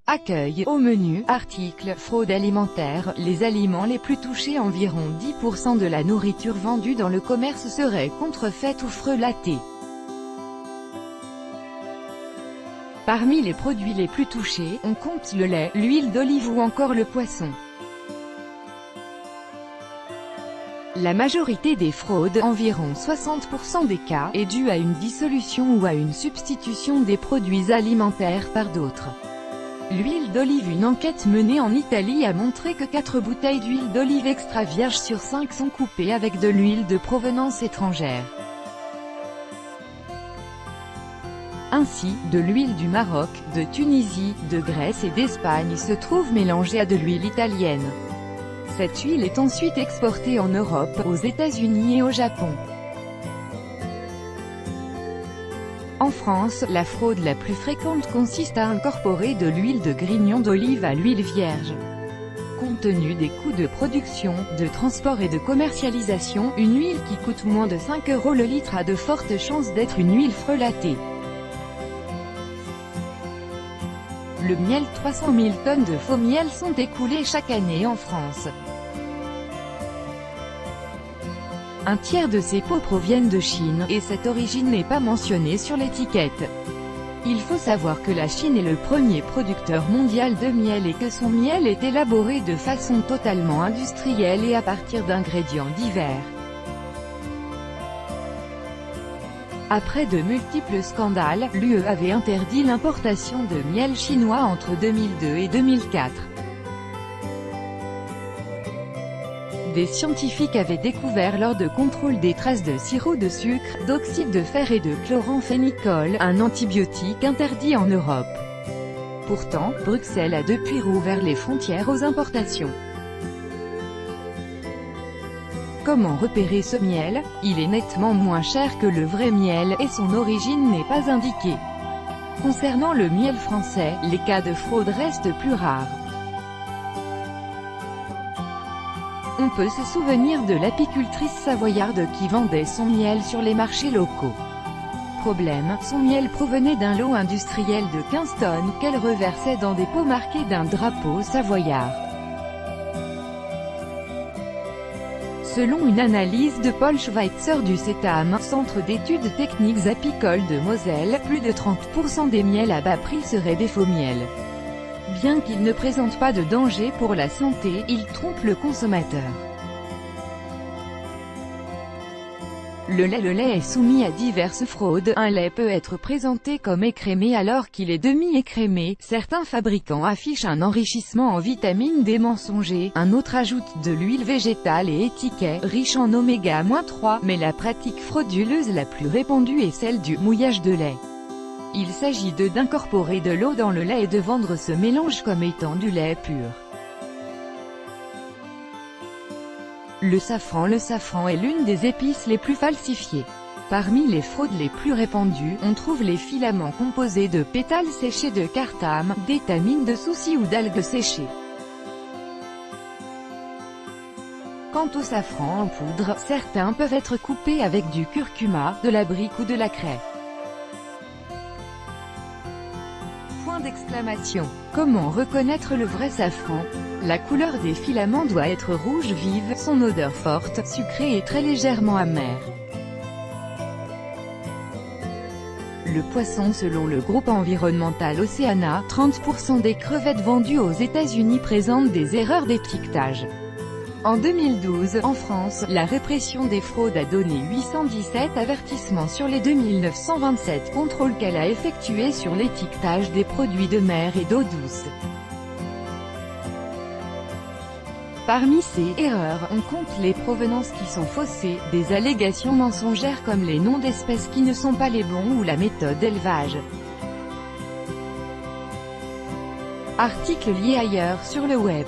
Accueil au menu, article, fraude alimentaire, les aliments les plus touchés, environ 10% de la nourriture vendue dans le commerce serait contrefaite ou frelatée. Parmi les produits les plus touchés, on compte le lait, l'huile d'olive ou encore le poisson. La majorité des fraudes, environ 60% des cas, est due à une dissolution ou à une substitution des produits alimentaires par d'autres. L'huile d'olive. Une enquête menée en Italie a montré que 4 bouteilles d'huile d'olive extra vierge sur 5 sont coupées avec de l'huile de provenance étrangère. Ainsi, de l'huile du Maroc, de Tunisie, de Grèce et d'Espagne se trouve mélangée à de l'huile italienne. Cette huile est ensuite exportée en Europe, aux États-Unis et au Japon. En France, la fraude la plus fréquente consiste à incorporer de l'huile de grignon d'olive à l'huile vierge. Compte tenu des coûts de production, de transport et de commercialisation, une huile qui coûte moins de 5 € le litre a de fortes chances d'être une huile frelatée. Le miel. 300 000 tonnes de faux miel sont écoulées chaque année en France. Un tiers de ces pots proviennent de Chine, et cette origine n'est pas mentionnée sur l'étiquette. Il faut savoir que la Chine est le premier producteur mondial de miel et que son miel est élaboré de façon totalement industrielle et à partir d'ingrédients divers. Après de multiples scandales, l'UE avait interdit l'importation de miel chinois entre 2002 et 2004. Des scientifiques avaient découvert lors de contrôles des traces de sirop de sucre, d'oxyde de fer et de chloramphénicol, un antibiotique interdit en Europe. Pourtant, Bruxelles a depuis rouvert les frontières aux importations. Comment repérer ce miel? Il est nettement moins cher que le vrai miel, et son origine n'est pas indiquée. Concernant le miel français, les cas de fraude restent plus rares. On peut se souvenir de l'apicultrice savoyarde qui vendait son miel sur les marchés locaux. Problème, son miel provenait d'un lot industriel de 15 tonnes, qu'elle reversait dans des pots marqués d'un drapeau savoyard. Selon une analyse de Paul Schweitzer du CETAM, Centre d'études techniques apicoles de Moselle, plus de 30% des miels à bas prix seraient des faux miels. Bien qu'ils ne présentent pas de danger pour la santé, ils trompent le consommateur. Le lait est soumis à diverses fraudes. Un lait peut être présenté comme écrémé alors qu'il est demi-écrémé. Certains fabricants affichent un enrichissement en vitamine D mensonger, un autre ajoute de l'huile végétale et étiquette riche en oméga-3, mais la pratique frauduleuse la plus répandue est celle du mouillage de lait. Il s'agit d'incorporer de l'eau dans le lait et de vendre ce mélange comme étant du lait pur. Le safran est l'une des épices les plus falsifiées. Parmi les fraudes les plus répandues, on trouve les filaments composés de pétales séchés de cartame, d'étamine de souci ou d'algues séchées. Quant au safran en poudre, certains peuvent être coupés avec du curcuma, de la brique ou de la craie. D'exclamation. Comment reconnaître le vrai safran? La couleur des filaments doit être rouge vive, son odeur forte, sucrée et très légèrement amère. Le poisson. Selon le groupe environnemental Oceana, 30% des crevettes vendues aux États-Unis présentent des erreurs d'étiquetage. En 2012, en France, la répression des fraudes a donné 817 avertissements sur les 2927 contrôles qu'elle a effectués sur l'étiquetage des produits de mer et d'eau douce. Parmi ces erreurs, on compte les provenances qui sont faussées, des allégations mensongères comme les noms d'espèces qui ne sont pas les bons ou la méthode d'élevage. Articles liés ailleurs sur le web.